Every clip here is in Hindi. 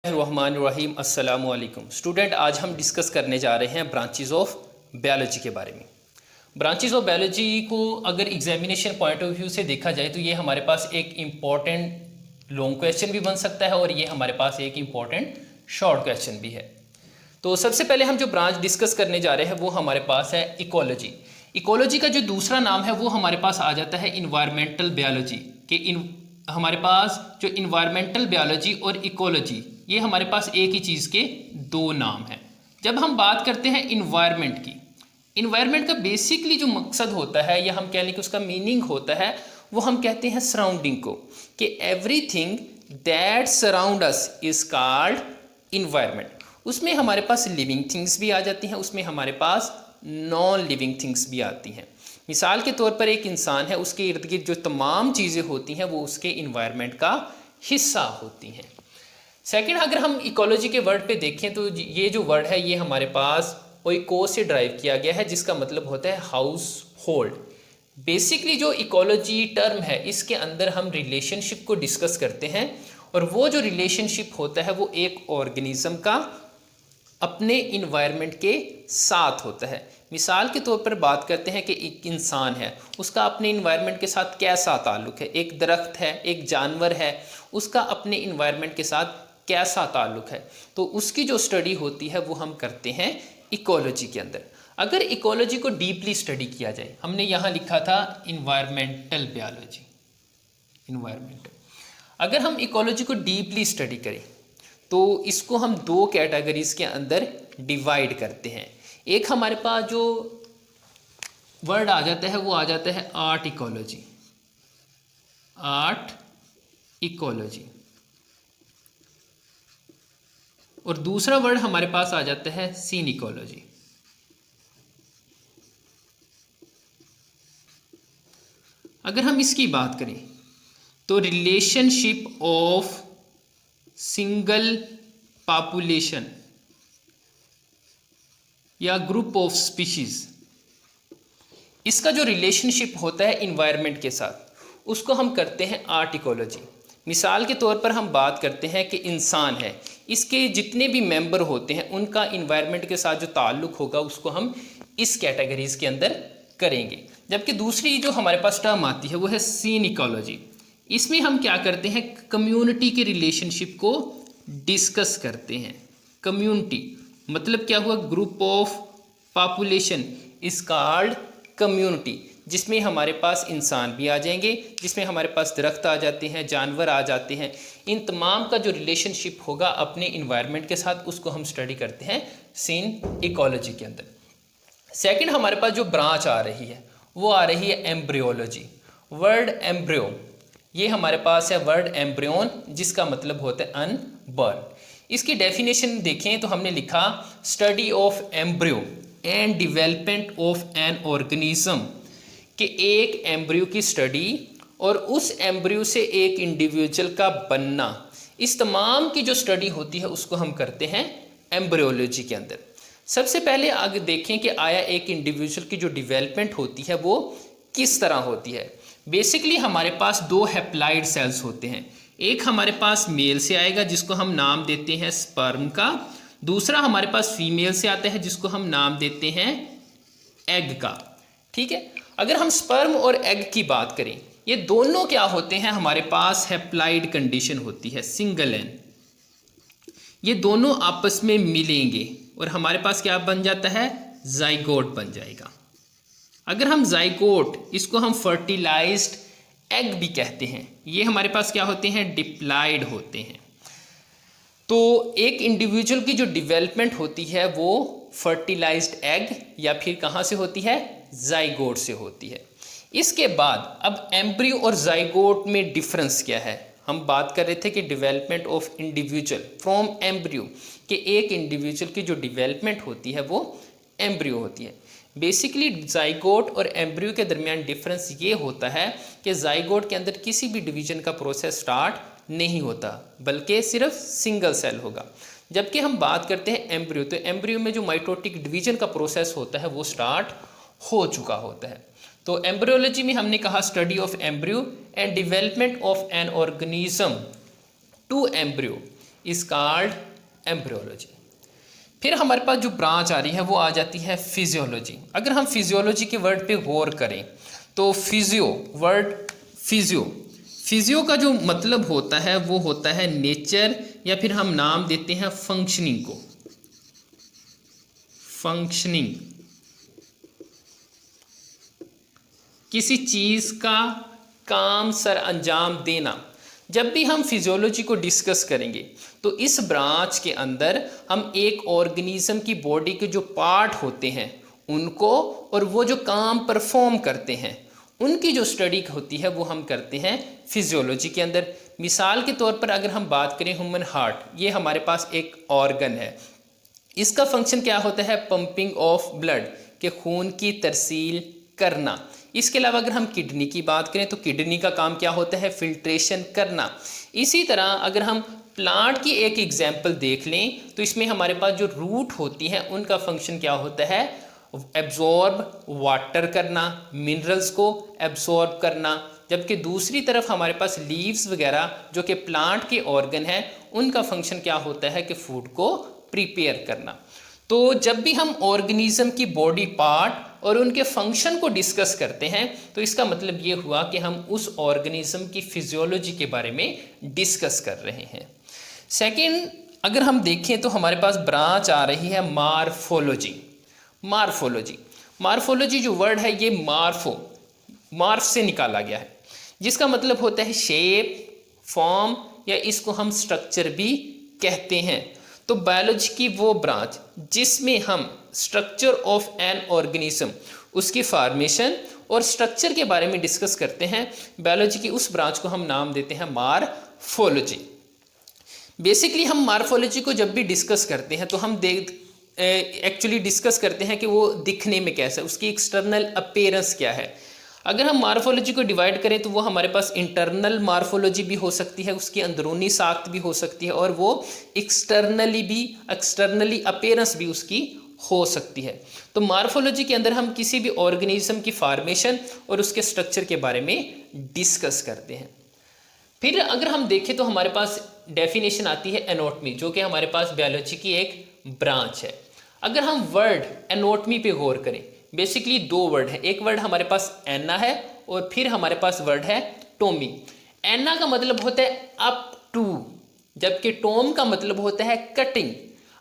रहमानिर्रहीम अस्सलामु अलैकुम स्टूडेंट। आज हम डिस्कस करने जा रहे हैं ब्रांचेस ऑफ बायोलॉजी के बारे में। ब्रांचेस ऑफ बायोलॉजी को अगर एग्जामिनेशन पॉइंट ऑफ व्यू से देखा जाए तो ये हमारे पास एक इम्पॉर्टेंट लॉन्ग क्वेश्चन भी बन सकता है और ये हमारे पास एक इम्पॉर्टेंट शॉर्ट क्वेश्चन भी है। तो सबसे पहले हम जो ब्रांच डिस्कस करने जा रहे हैं वो हमारे पास है इकोलॉजी। इकोलॉजी का जो दूसरा नाम है वो हमारे पास आ जाता है इन्वायरमेंटल बायोलॉजी के हमारे पास जो इन्वायरमेंटल बायोलॉजी और इकोलॉजी ये हमारे पास एक ही चीज़ के दो नाम हैं। जब हम बात करते हैं इन्वायरमेंट की, इन्वायरमेंट का बेसिकली जो मकसद होता है या हम कह लें कि उसका मीनिंग होता है वो हम कहते हैं सराउंडिंग को, कि everything that surround us is called environment. उसमें हमारे पास लिविंग थिंग्स भी आ जाती हैं, उसमें हमारे पास नॉन लिविंग थिंग्स भी आती हैं। मिसाल के तौर पर एक इंसान है, उसके इर्द गिर्द जो तमाम चीज़ें होती हैं वो उसके इन्वायरमेंट का हिस्सा होती हैं। सेकंड, अगर हम इकोलॉजी के वर्ड पे देखें तो ये जो वर्ड है ये हमारे पास ओइको से ड्राइव किया गया है, जिसका मतलब होता है हाउस होल्ड। बेसिकली जो इकोलॉजी टर्म है इसके अंदर हम रिलेशनशिप को डिस्कस करते हैं और वो जो रिलेशनशिप होता है वो एक ऑर्गेनिज्म का अपने इन्वायरमेंट के साथ होता है। मिसाल के तौर पर बात करते हैं कि एक इंसान है, उसका अपने इन्वायरमेंट के साथ कैसा ताल्लुक़ है। एक दरख्त है, एक जानवर है, उसका अपने इन्वायरमेंट के साथ कैसा ताल्लुक़ है, तो उसकी जो स्टडी होती है वो हम करते हैं इकोलॉजी के अंदर। अगर इकोलॉजी को डीपली स्टडी किया जाए, हमने यहाँ लिखा था इन्वायरमेंटल बायोलॉजी, इन्वायरमेंटल। अगर हम इकोलॉजी को डीपली स्टडी करें तो इसको हम दो कैटेगरीज के अंदर डिवाइड करते हैं। एक हमारे पास जो वर्ड आ जाता है वो आ जाता है आर्ट इकोलॉजी, आर्ट इकोलॉजी, और दूसरा वर्ड हमारे पास आ जाता है सीन इकोलॉजी। अगर हम इसकी बात करें तो रिलेशनशिप ऑफ सिंगल पॉपुलेशन या ग्रुप ऑफ स्पीशीज, इसका जो रिलेशनशिप होता है इन्वायरमेंट के साथ उसको हम करते हैं आर्ट इकोलॉजी। मिसाल के तौर पर हम बात करते हैं कि इंसान है, इसके जितने भी मेंबर होते हैं उनका इन्वायरमेंट के साथ जो ताल्लुक़ होगा उसको हम इस कैटेगरीज के अंदर करेंगे। जबकि दूसरी जो हमारे पास टर्म आती है वो है सीन इकोलॉजी। इसमें हम क्या करते हैं, कम्युनिटी के रिलेशनशिप को डिस्कस करते हैं। कम्युनिटी मतलब क्या हुआ, group of population is called community, जिसमें हमारे पास इंसान भी आ जाएंगे, जिसमें हमारे पास दरख्त आ जाते हैं, जानवर आ जाते हैं। इन तमाम का जो रिलेशनशिप होगा अपने इन्वायरमेंट के साथ उसको हम स्टडी करते हैं सीन इकोलॉजी के अंदर। सेकंड, हमारे पास जो ब्रांच आ रही है वो आ रही है एम्ब्रियोलॉजी। वर्ड एम्ब्रियो, ये हमारे पास है वर्ड एम्ब्रियोन, जिसका मतलब होता है अनबॉर्न। इसकी डेफिनेशन देखें तो हमने लिखा study of embryo and development of an organism, कि एक एम्ब्रियो की स्टडी और उस एम्ब्रियो से एक इंडिविजुअल का बनना, इस तमाम की जो स्टडी होती है उसको हम करते हैं एम्ब्रियोलॉजी के अंदर। सबसे पहले आगे देखें कि आया एक इंडिविजुअल की जो डेवलपमेंट होती है वो किस तरह होती है। बेसिकली हमारे पास दो हैप्लाइड सेल्स होते हैं, एक हमारे पास मेल से आएगा जिसको हम नाम देते हैं स्पर्म का, दूसरा हमारे पास फीमेल से आता है जिसको हम नाम देते हैं एग का। ठीक है, अगर हम स्पर्म और एग की बात करें, ये दोनों क्या होते हैं, हमारे पास हैप्लाइड कंडीशन होती है, सिंगल एन। ये दोनों आपस में मिलेंगे और हमारे पास क्या बन जाता है, जाइगोट बन जाएगा। अगर हम जाइगोट, इसको हम फर्टिलाइज्ड एग भी कहते हैं, ये हमारे पास क्या होते हैं, डिप्लॉयड होते हैं। तो एक इंडिविजुअल की जो डेवलपमेंट होती है वो फर्टिलाइज्ड एग या फिर कहाँ से होती है, जाइगोट से होती है। इसके बाद अब एम्ब्रियो और जाइगोट में डिफरेंस क्या है, हम बात कर रहे थे कि development of individual from embryo, कि एक इंडिविजुअल की जो डेवलपमेंट होती है वो एम्ब्रियो होती है। बेसिकली जाइगोट और एम्ब्रियो के दरमियान डिफरेंस ये होता है कि जाइगोट के अंदर किसी भी डिवीजन का प्रोसेस स्टार्ट नहीं होता, बल्कि सिर्फ सिंगल सेल होगा। जबकि हम बात करते हैं एम्ब्रियो, तो एम्ब्रियो में जो माइटोटिक डिवीजन का प्रोसेस होता है वो स्टार्ट हो चुका होता है। तो एम्ब्रियोलॉजी में हमने कहा study of embryo and development of an organism to embryo, is called embryology. फिर हमारे पास जो ब्रांच आ रही है वो आ जाती है फिजियोलॉजी। अगर हम फिजियोलॉजी के वर्ड पे गौर करें तो फिजियो का जो मतलब होता है वो होता है नेचर, या फिर हम नाम देते हैं फंक्शनिंग को। फंक्शनिंग, किसी चीज का काम सर अंजाम देना। जब भी हम फिजियोलॉजी को डिस्कस करेंगे तो इस ब्रांच के अंदर हम एक ऑर्गेनिज्म की बॉडी के जो पार्ट होते हैं उनको, और वो जो काम परफॉर्म करते हैं उनकी जो स्टडी होती है वो हम करते हैं फिजियोलॉजी के अंदर। मिसाल के तौर पर अगर हम बात करें ह्यूमन हार्ट, ये हमारे पास एक ऑर्गन है। इसका फंक्शन क्या होता है? पंपिंग ऑफ ब्लड, के खून की तरसील करना। इसके अलावा अगर हम किडनी की बात करें तो किडनी का काम क्या होता है? फिल्ट्रेशन करना। इसी तरह अगर हम प्लांट की एक एग्जाम्पल देख लें तो इसमें हमारे पास जो रूट होती हैं उनका फंक्शन क्या होता है? एब्जॉर्ब वाटर करना, मिनरल्स को एब्जॉर्ब करना। जबकि दूसरी तरफ हमारे पास लीव्स वगैरह जो कि प्लांट के ऑर्गन हैं उनका फंक्शन क्या होता है? कि फूड को प्रिपेयर करना। तो जब भी हम ऑर्गेनिज्म की बॉडी पार्ट और उनके फंक्शन को डिस्कस करते हैं तो इसका मतलब ये हुआ कि हम उस ऑर्गेनिज्म की फिजियोलॉजी के बारे में डिस्कस कर रहे हैं। सेकंड, अगर हम देखें तो हमारे पास ब्रांच आ रही है मार्फोलॉजी। मार्फोलॉजी जो वर्ड है ये मार्फ से निकाला गया है, जिसका मतलब होता है शेप, फॉर्म, या इसको हम स्ट्रक्चर भी कहते हैं। तो बायोलॉजी की वो ब्रांच जिसमें हम स्ट्रक्चर ऑफ एन ऑर्गेनिज्म, उसकी फॉर्मेशन और स्ट्रक्चर के बारे में डिस्कस करते हैं, बायोलॉजी की उस ब्रांच को हम नाम देते हैं मार्फोलॉजी। बेसिकली हम मार्फोलॉजी को जब भी डिस्कस करते हैं तो हम एक्चुअली डिस्कस करते हैं कि वो दिखने में कैसा है, उसकी एक्सटर्नल अपीयरेंस क्या है। अगर हम मार्फोलॉजी को डिवाइड करें तो वो हमारे पास इंटरनल मार्फोलॉजी भी हो सकती है, उसकी अंदरूनी साख्त भी हो सकती है, और वो एक्सटर्नली अपीयरेंस भी उसकी हो सकती है। तो मार्फोलॉजी के अंदर हम किसी भी ऑर्गेनिज्म की फॉर्मेशन और उसके स्ट्रक्चर के बारे में डिस्कस करते हैं। फिर अगर हम देखें तो हमारे पास डेफिनेशन आती है एनाटॉमी, जो कि हमारे पास बायोलॉजी की एक ब्रांच है। अगर हम वर्ड एनाटॉमी पे गौर करें, बेसिकली दो वर्ड है, एक वर्ड हमारे पास एना है और फिर हमारे पास वर्ड है टोमी। एना का मतलब होता है अप टू, जबकि टोम का मतलब होता है कटिंग।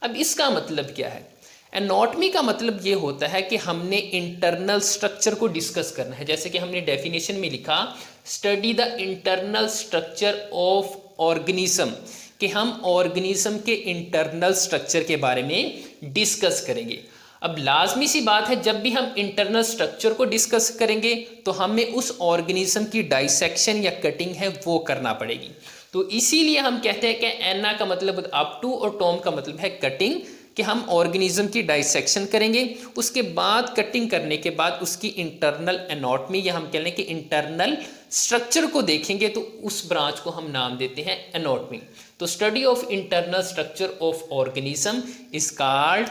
अब इसका मतलब क्या है? एनाटॉमी का मतलब ये होता है कि हमने इंटरनल स्ट्रक्चर को डिस्कस करना है। जैसे कि हमने डेफिनेशन में लिखा, study the internal structure of organism, कि हम ऑर्गेनिज्म के इंटरनल स्ट्रक्चर के बारे में डिस्कस करेंगे। अब लाजमी सी बात है, जब भी हम इंटरनल स्ट्रक्चर को डिस्कस करेंगे तो हमें उस ऑर्गेनिज्म की डाइसेक्शन या कटिंग है वो करना पड़ेगी। तो इसीलिए हम कहते हैं कि एना का मतलब अप टू और टॉम का मतलब है कटिंग, कि हम ऑर्गेनिज्म की डाइसेक्शन करेंगे, उसके बाद कटिंग करने के बाद उसकी इंटरनल एनाटॉमी या हम कह लें कि इंटरनल स्ट्रक्चर को देखेंगे, तो उस ब्रांच को हम नाम देते हैं एनाटॉमी। तो study of internal structure of organism is called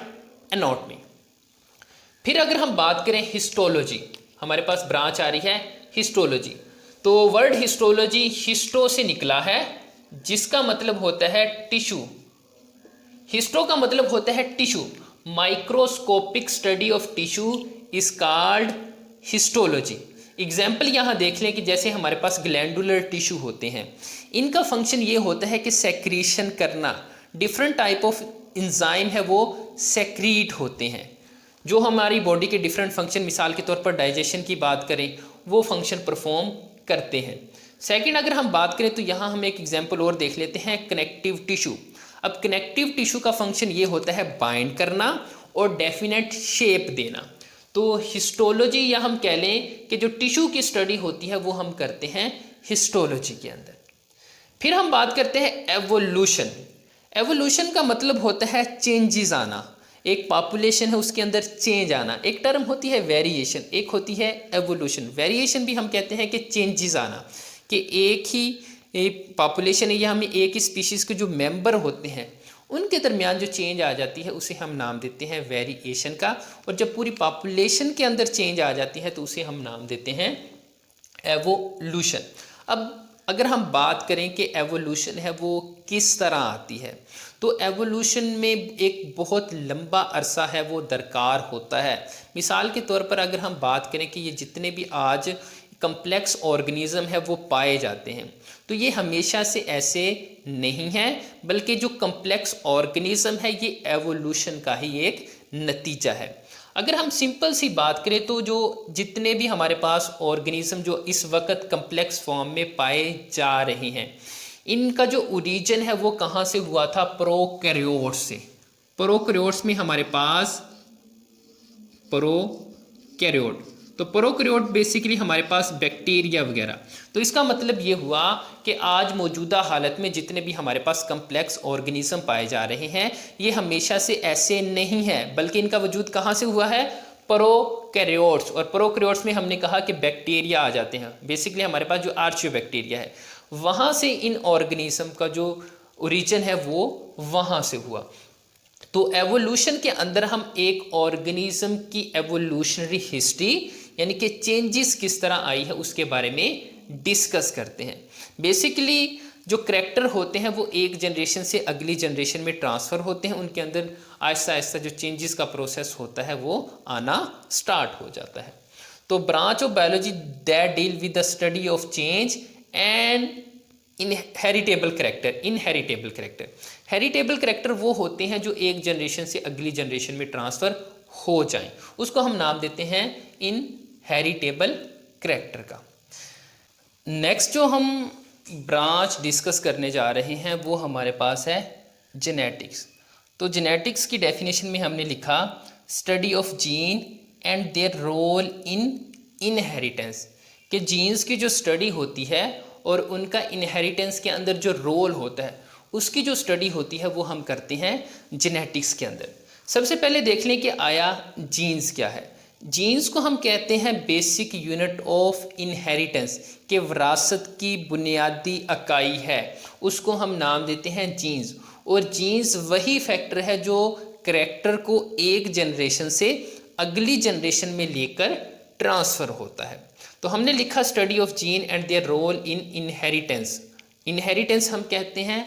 anatomy. फिर अगर हम बात करें हिस्टोलॉजी, हमारे पास ब्रांच आ रही है हिस्टोलॉजी। तो वर्ड हिस्टोलॉजी हिस्टो से निकला है, जिसका मतलब होता है टिश्यू। हिस्टो का मतलब होता है tissue. Microscopic study of tissue is called histology. Example यहाँ देख लें कि जैसे हमारे पास ग्लैंडुलर टिश्यू होते हैं, इनका फंक्शन ये होता है कि सेक्रीशन करना। डिफरेंट टाइप ऑफ इंजाइम है वो सेक्रीट होते हैं, जो हमारी बॉडी के डिफरेंट फंक्शन, मिसाल के तौर पर डाइजेशन की बात करें, वो फंक्शन परफॉर्म करते हैं। सेकंड, अगर हम बात करें तो यहाँ हम एक एग्जांपल और देख लेते हैं, कनेक्टिव टिश्यू। अब कनेक्टिव टिश्यू का फंक्शन ये होता है बाइंड करना और डेफिनेट शेप देना। तो हिस्टोलॉजी, या हम कह लें कि जो टिश्यू की स्टडी होती है वो हम करते हैं हिस्टोलॉजी के अंदर। फिर हम बात करते हैं एवोल्यूशन। एवोल्यूशन का मतलब होता है चेंजेस आना। एक पॉपुलेशन है उसके अंदर चेंज आना। एक टर्म होती है वेरिएशन, एक होती है एवोल्यूशन। वेरिएशन भी हम कहते हैं कि चेंजेस आना, कि एक ही पॉपुलेशन है या हमें एक ही स्पीशीज़ के जो मेंबर होते हैं उनके दरमियान जो चेंज आ जाती है उसे हम नाम देते हैं वेरिएशन का। और जब पूरी पॉपुलेशन के अंदर चेंज आ जाती है तो उसे हम नाम देते हैं एवोल्यूशन। अब अगर हम बात करें कि एवोल्यूशन है वो किस तरह आती है, तो एवोल्यूशन में एक बहुत लंबा अरसा है वो दरकार होता है। मिसाल के तौर पर अगर हम बात करें कि ये जितने भी आज कम्प्लेक्स ऑर्गेनिज्म है वो पाए जाते हैं, तो ये हमेशा से ऐसे नहीं है, बल्कि जो कम्प्लेक्स ऑर्गेनिज्म है ये एवोल्यूशन का ही एक नतीजा है। अगर हम सिंपल सी बात करें तो जो जितने भी हमारे पास ऑर्गेनिज्म जो इस वक्त कम्प्लेक्स फॉर्म में पाए जा रहे हैं, इनका जो ओरिजिन है वो कहाँ से हुआ था? प्रोकैरियोट्स से। प्रोकैरियोट्स में हमारे पास प्रोकैरियोट, तो प्रोकैरियोट बेसिकली हमारे पास बैक्टीरिया वगैरह। तो इसका मतलब ये हुआ कि आज मौजूदा हालत में जितने भी हमारे पास कम्प्लेक्स ऑर्गेनिज्म पाए जा रहे हैं ये हमेशा से ऐसे नहीं है, बल्कि इनका वजूद कहाँ से हुआ है? प्रोकैरियोट्स। और प्रोकैरियोट्स में हमने कहा कि बैक्टीरिया आ जाते हैं। बेसिकली हमारे पास जो आर्चियोबैक्टीरिया है वहाँ से इन ऑर्गेनिज्म का जो ओरिजिन है वो वहाँ से हुआ। तो एवोल्यूशन के अंदर हम एक ऑर्गेनिज्म की एवोल्यूशनरी हिस्ट्री यानी कि चेंजेस किस तरह आई है उसके बारे में डिस्कस करते हैं। बेसिकली जो करैक्टर होते हैं वो एक जनरेशन से अगली जनरेशन में ट्रांसफ़र होते हैं, उनके अंदर आहिस्ता आहिस्ता जो चेंजेस का प्रोसेस होता है वो आना स्टार्ट हो जाता है। तो branch of biology that deal with the study of change and inheritable character. Heritable character वो होते हैं जो एक जनरेशन से अगली जनरेशन में ट्रांसफ़र हो जाएं, उसको हम नाम देते हैं इनहेरिटेबल करेक्टर का। नेक्स्ट जो हम ब्रांच डिस्कस करने जा रहे हैं वो हमारे पास है जेनेटिक्स। तो जेनेटिक्स की डेफिनेशन में हमने लिखा study of gene and their role in inheritance, कि जीन्स की जो स्टडी होती है और उनका इनहेरिटेंस के अंदर जो रोल होता है उसकी जो स्टडी होती है वो हम करते हैं जेनेटिक्स के अंदर। सबसे पहले देख लें कि आया जीन्स क्या है। जीन्स को हम कहते हैं बेसिक यूनिट ऑफ इनहेरिटेंस, के विरासत की बुनियादी इकाई है, उसको हम नाम देते हैं जीन्स। और जीन्स वही फैक्टर है जो करैक्टर को एक जनरेशन से अगली जनरेशन में लेकर ट्रांसफ़र होता है। तो हमने लिखा study of gene and their role in inheritance. Inheritance हम कहते हैं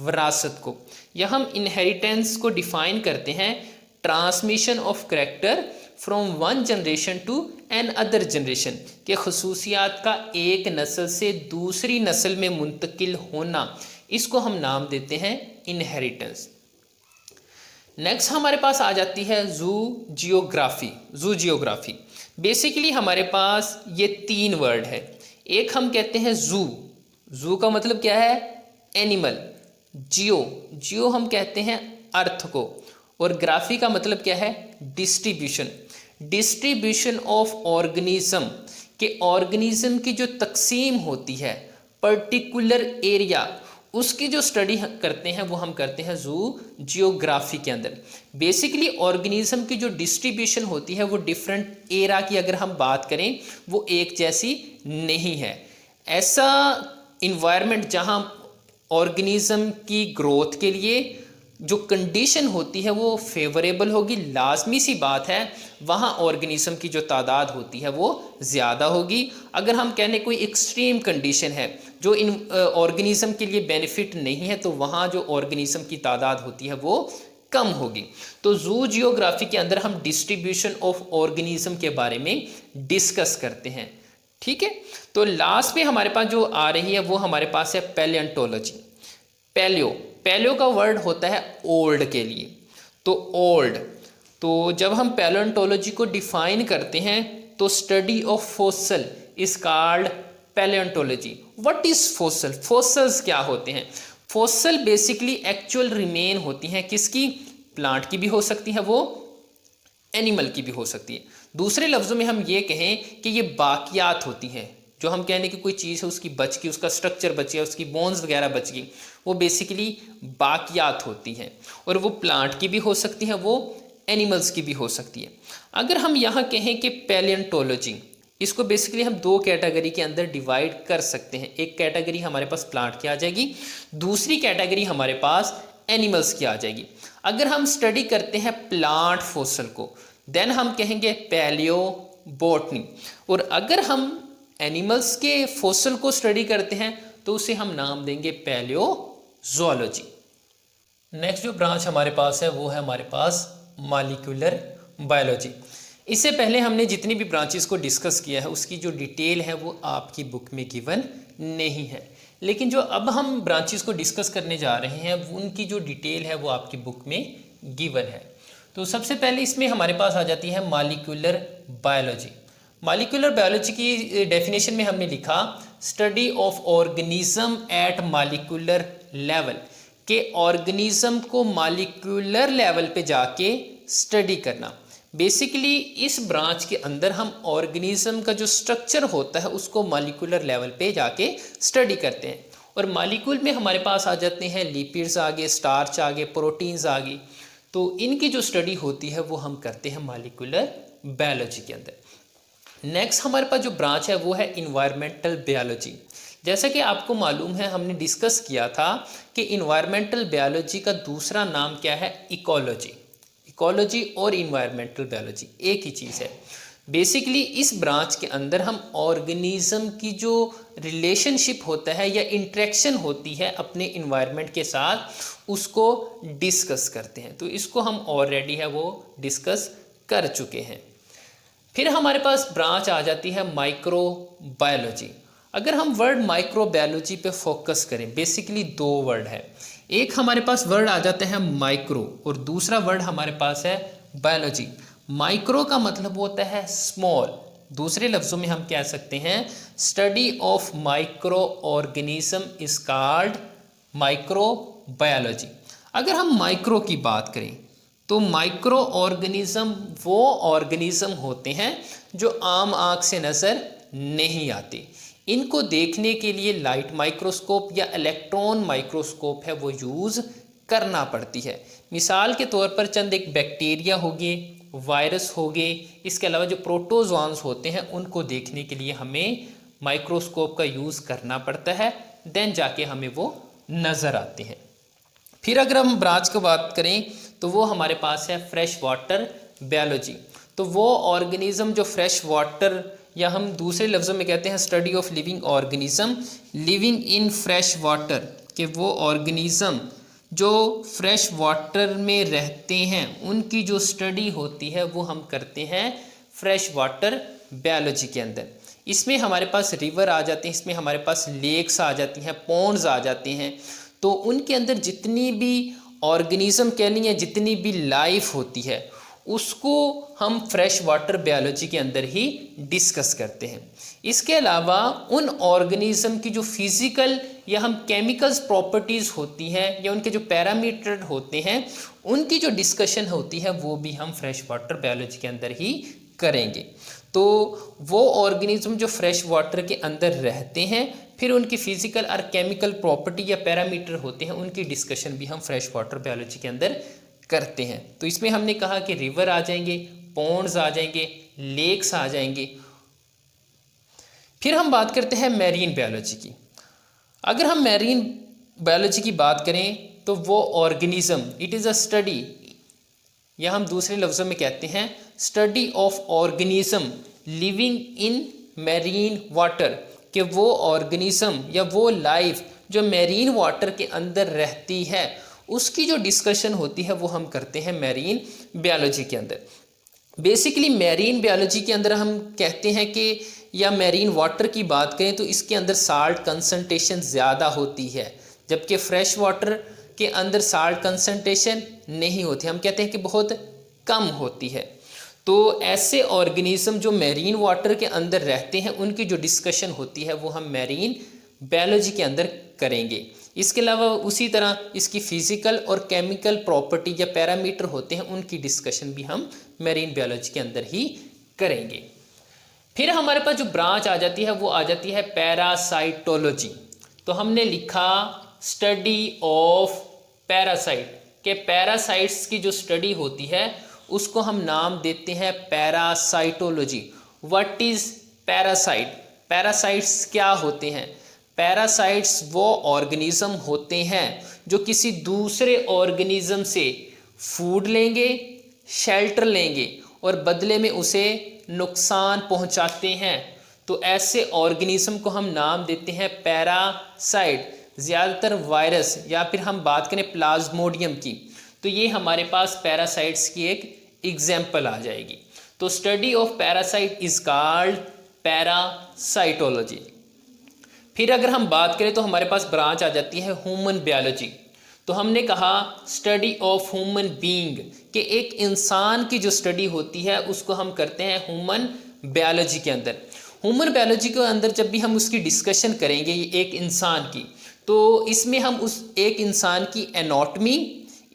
विरासत को, या हम इनहेरिटेंस को डिफाइन करते हैं transmission of character from one generation to another generation, के खसूसियात का एक नस्ल से दूसरी नस्ल में मुंतकिल होना, इसको हम नाम देते हैं इनहेरिटेंस। नेक्स्ट हमारे पास आ जाती है जू जियोग्राफी। बेसिकली हमारे पास ये तीन वर्ड है। एक हम कहते हैं जू का मतलब क्या है? एनिमल। जियो हम कहते हैं अर्थ को, और ग्राफी का मतलब क्या है? डिस्ट्रीब्यूशन ऑफ ऑर्गेनिज्म, के ऑर्गेनिज्म की जो तकसीम होती है पर्टिकुलर एरिया, उसकी जो स्टडी करते हैं वो हम करते हैं जियोग्राफी के अंदर। बेसिकली ऑर्गेनिज्म की जो डिस्ट्रीब्यूशन होती है वो डिफरेंट एरा की अगर हम बात करें वो एक जैसी नहीं है। ऐसा इन्वायरमेंट जहां ऑर्गेनिज्म की ग्रोथ के लिए जो कंडीशन होती है वो फेवरेबल होगी, लाजमी सी बात है, वहाँ ऑर्गेनिज्म की जो तादाद होती है वो ज़्यादा होगी। अगर हम कहने कोई एक्सट्रीम कंडीशन है जो इन ऑर्गेनिज्म के लिए बेनिफिट नहीं है, तो वहाँ जो ऑर्गेनिज्म की तादाद होती है वो कम होगी। तो जू जियोग्राफी के अंदर हम डिस्ट्रीब्यूशन ऑफ ऑर्गेनिज्म के बारे में डिस्कस करते हैं। ठीक है, तो लास्ट में हमारे पास जो आ रही है वो हमारे पास है पैलियोंटोलॉजी। पैलियो का वर्ड होता है ओल्ड के लिए, तो ओल्ड। तो जब हम पैलियोंटोलॉजी को डिफाइन करते हैं तो study of fossil is called palaeontology. What is fossil? Fossils क्या होते हैं? फॉसल बेसिकली एक्चुअल रिमेन होती हैं, किसकी? प्लांट की भी हो सकती है, वो एनिमल की भी हो सकती है। दूसरे लफ्ज़ों में हम ये कहें कि ये बाकियात होती हैं, जो हम कहने की कोई चीज़ है उसकी बच गई, उसका स्ट्रक्चर बच गया, उसकी बोन्स वगैरह बच गई, वो बेसिकली बाकियात होती हैं। और वो प्लांट की भी हो सकती हैं, वो एनिमल्स की भी हो सकती है। अगर हम यहाँ कहें कि पैलियोंटोलॉजी, इसको बेसिकली हम दो कैटेगरी के अंदर डिवाइड कर सकते हैं। एक कैटेगरी हमारे पास प्लांट की आ जाएगी, दूसरी कैटेगरी हमारे पास एनिमल्स की आ जाएगी। अगर हम स्टडी करते हैं प्लांट फॉसल को, देन हम कहेंगे पैलियोबोटनी। और अगर हम एनिमल्स के फॉसल को स्टडी करते हैं तो उसे हम नाम देंगे पैलियोजोलॉजी। नेक्स्ट जो ब्रांच हमारे पास है वो है हमारे पास मॉलिक्यूलर बायोलॉजी। इससे पहले हमने जितनी भी ब्रांचेस को डिस्कस किया है उसकी जो डिटेल है वो आपकी बुक में गिवन नहीं है, लेकिन जो अब हम ब्रांचेस को डिस्कस करने जा रहे हैं उनकी जो डिटेल है वो आपकी बुक में गिवन है। तो सबसे पहले इसमें हमारे पास आ जाती है मॉलिक्यूलर बायोलॉजी। मॉलिक्यूलर बायोलॉजी की डेफिनेशन में हमने लिखा study of organism eight molecular level, के ऑर्गेनिज्म को मॉलिक्यूलर लेवल पे जाके स्टडी करना। बेसिकली इस ब्रांच के अंदर हम ऑर्गेनिज्म का जो स्ट्रक्चर होता है उसको मॉलिक्यूलर लेवल पे जाके स्टडी करते हैं। और मॉलिक्यूल में हमारे पास आ जाते हैं लिपिड्स आ गए, स्टार्च आ गए, प्रोटीन्स आ गई, तो इनकी जो स्टडी होती है वो हम करते हैं मॉलिक्यूलर बायोलॉजी के अंदर। नेक्स्ट हमारे पास जो ब्रांच है वो है इन्वायरमेंटल बायोलॉजी। जैसा कि आपको मालूम है हमने डिस्कस किया था कि इन्वायरमेंटल बायोलॉजी का दूसरा नाम क्या है, इकोलॉजी। इकोलॉजी और इन्वायरमेंटल बायोलॉजी एक ही चीज़ है। बेसिकली इस ब्रांच के अंदर हम ऑर्गेनिज्म की जो रिलेशनशिप होता है या इंटरेक्शन होती है अपने इन्वायरमेंट के साथ उसको डिस्कस करते हैं। तो इसको हम ऑलरेडी है वो डिस्कस कर चुके हैं। फिर हमारे पास ब्रांच आ जाती है माइक्रोबायोलॉजी। अगर हम वर्ड माइक्रोबायोलॉजी पे फोकस करें, बेसिकली दो वर्ड है, एक हमारे पास वर्ड आ जाता है माइक्रो और दूसरा वर्ड हमारे पास है बायोलॉजी। माइक्रो का मतलब होता है स्मॉल, दूसरे लफ्ज़ों में हम कह सकते हैं study of micro organism is called microbiology. अगर हम माइक्रो की बात करें तो माइक्रो ऑर्गेनिज्म वो ऑर्गेनिज्म होते हैं जो आम आँख से नज़र नहीं आते। इनको देखने के लिए लाइट माइक्रोस्कोप या इलेक्ट्रॉन माइक्रोस्कोप है वो यूज़ करना पड़ती है। मिसाल के तौर पर चंद एक बैक्टीरिया हो गए, वायरस हो गए, इसके अलावा जो प्रोटोजोआन्स होते हैं उनको देखने के लिए हमें माइक्रोस्कोप का यूज़ करना पड़ता है, देन जाके हमें वो नज़र आते हैं। फिर अगर हम ब्रांच की बात करें तो वो हमारे पास है फ्रेश वाटर बायोलॉजी। तो वो ऑर्गेनिज्म जो फ्रेश वाटर या हम दूसरे लफ्ज़ों में कहते हैं study of living organism living in fresh water, के वो ऑर्गेनिज्म जो फ्रेश वाटर में रहते हैं उनकी जो स्टडी होती है वो हम करते हैं फ्रेश वाटर बायोलॉजी के अंदर। इसमें हमारे पास रिवर आ जाते हैं, इसमें हमारे पास लेक्स आ जाती हैं, पॉन्ड्स आ जाते हैं। तो उनके अंदर जितनी भी ऑर्गेनिज्म कह लीजिए, जितनी भी लाइफ होती है उसको हम फ्रेश वाटर बायोलॉजी के अंदर ही डिस्कस करते हैं। इसके अलावा उन ऑर्गेनिज्म की जो फिज़िकल या हम केमिकल्स प्रॉपर्टीज़ होती हैं या उनके जो पैरामीटर होते हैं उनकी जो डिस्कशन होती है वो भी हम फ्रेश वाटर बायोलॉजी के अंदर ही करेंगे। तो वो ऑर्गेनिज्म जो फ्रेश वाटर के अंदर रहते हैं फिर उनकी फिज़िकल और केमिकल प्रॉपर्टी या पैरामीटर होते हैं उनकी डिस्कशन भी हम फ्रेश वाटर बायोलॉजी के अंदर करते हैं। तो इसमें हमने कहा कि रिवर आ जाएंगे, पॉन्ड्स आ जाएंगे, लेक्स आ जाएंगे। फिर हम बात करते हैं मैरीन बायोलॉजी की। अगर हम मैरीन बायोलॉजी की बात करें तो वो organism, it is a study या हम दूसरे लफ्ज़ों में कहते हैं study of organism living in marine water, कि वो ऑर्गेनिज्म या वो लाइफ जो मैरीन वाटर के अंदर रहती है उसकी जो डिस्कशन होती है वो हम करते हैं मैरीन बायोलॉजी के अंदर। बेसिकली मैरीन बायोलॉजी के अंदर हम कहते हैं कि या मैरीन वाटर की बात करें तो इसके अंदर साल्ट कंसंट्रेशन ज़्यादा होती है, जबकि फ्रेश वाटर के अंदर साल्ट कंसंट्रेशन नहीं होती, हम कहते हैं कि बहुत कम होती है। तो ऐसे ऑर्गेनिज्म जो मैरीन वाटर के अंदर रहते हैं उनकी जो डिस्कशन होती है वो हम मैरीन बायोलॉजी के अंदर करेंगे। इसके अलावा उसी तरह इसकी फ़िज़िकल और केमिकल प्रॉपर्टी या पैरामीटर होते हैं उनकी डिस्कशन भी हम मैरीन बायोलॉजी के अंदर ही करेंगे। फिर हमारे पास जो ब्रांच आ जाती है वो आ जाती है पैरासाइटोलॉजी। तो हमने लिखा स्टडी ऑफ पैरासाइट, के पैरासाइट्स की जो स्टडी होती है उसको हम नाम देते हैं parasitology. What is parasite? Parasites क्या होते हैं? पैरासाइट्स वो ऑर्गेनिज्म होते हैं जो किसी दूसरे ऑर्गेनिज्म से फूड लेंगे, शेल्टर लेंगे और बदले में उसे नुकसान पहुंचाते हैं। तो ऐसे ऑर्गेनिज्म को हम नाम देते हैं पैरासाइट। ज़्यादातर वायरस या फिर हम बात करें प्लाज्मोडियम की, तो ये हमारे पास पैरासाइट्स की एक एग्जाम्पल आ जाएगी। तो study of parasite is called parasitology. फिर अगर हम बात करें तो हमारे पास ब्रांच आ जाती है ह्यूमन बायोलॉजी। तो हमने कहा स्टडी ऑफ ह्यूमन बीइंग, कि एक इंसान की जो स्टडी होती है उसको हम करते हैं ह्यूमन बायोलॉजी के अंदर। ह्यूमन बायोलॉजी के अंदर जब भी हम उसकी डिस्कशन करेंगे एक इंसान की, तो इसमें हम उस एक इंसान की एनाटॉमी,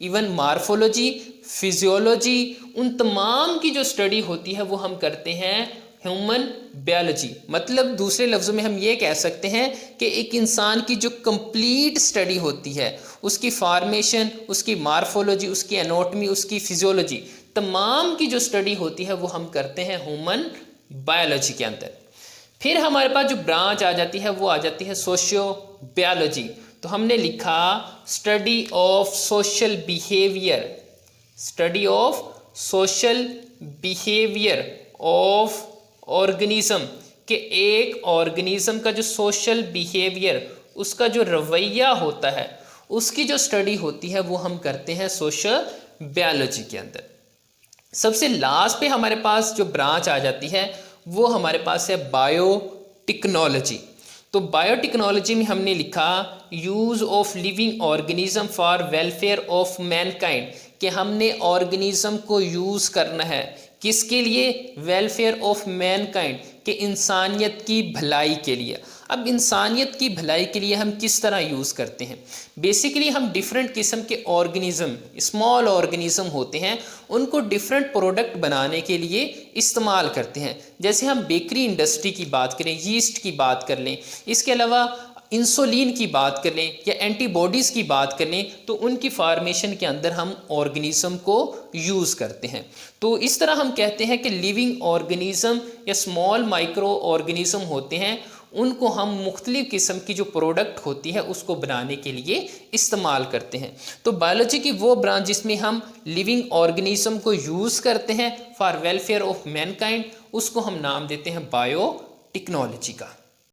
इवन मार्फोलॉजी, फिजियोलॉजी, उन तमाम की जो स्टडी होती है वो हम करते हैं ह्यूमन बायोलॉजी। मतलब दूसरे लफ्ज़ों में हम ये कह सकते हैं कि एक इंसान की जो कंप्लीट स्टडी होती है, उसकी फॉर्मेशन, उसकी मार्फोलॉजी, उसकी एनाटॉमी, उसकी फिजियोलॉजी, तमाम की जो स्टडी होती है वो हम करते हैं ह्यूमन बायोलॉजी के अंदर। फिर हमारे पास जो ब्रांच आ जाती है वो आ जाती है सोशियो बायोलॉजी। तो हमने लिखा study of social behaviour, study of social behaviour of organism, के एक ऑर्गेनिज्म का जो सोशल बिहेवियर, उसका जो रवैया होता है, उसकी जो स्टडी होती है वो हम करते हैं सोशल बायोलॉजी के अंदर। सबसे लास्ट पे हमारे पास जो ब्रांच आ जाती है वो हमारे पास है बायोटेक्नोलॉजी। तो बायोटेक्नोलॉजी में हमने लिखा use of living organism for welfare of Mankind, कि हमने ऑर्गेनिज्म को यूज़ करना है किसके लिए? वेलफेयर ऑफ मैनकाइंड, के इंसानियत की भलाई के लिए। अब इंसानियत की भलाई के लिए हम किस तरह यूज़ करते हैं? बेसिकली हम डिफरेंट किस्म के ऑर्गेनिज्म, स्मॉल ऑर्गेनिज्म होते हैं, उनको डिफरेंट प्रोडक्ट बनाने के लिए इस्तेमाल करते हैं। जैसे हम बेकरी इंडस्ट्री की बात करें, यीस्ट की बात कर लें, इसके अलावा इंसुलिन की बात कर लें या एंटीबॉडीज़ की बात कर लें, तो उनकी फार्मेशन के अंदर हम ऑर्गेनिज्म को यूज़ करते हैं। तो इस तरह हम कहते हैं कि लिविंग ऑर्गेनिज्म या स्मॉल माइक्रो ऑर्गेनिज्म होते हैं, उनको हम मुख्तलिफ़ किस्म की जो प्रोडक्ट होती है उसको बनाने के लिए इस्तेमाल करते हैं। तो बायोलॉजी की वो ब्रांच जिसमें हम लिविंग ऑर्गेनिज्म को यूज़ करते हैं फॉर वेलफेयर ऑफ मैनकाइंड, उसको हम नाम देते हैं बायोटेक्नोलॉजी का।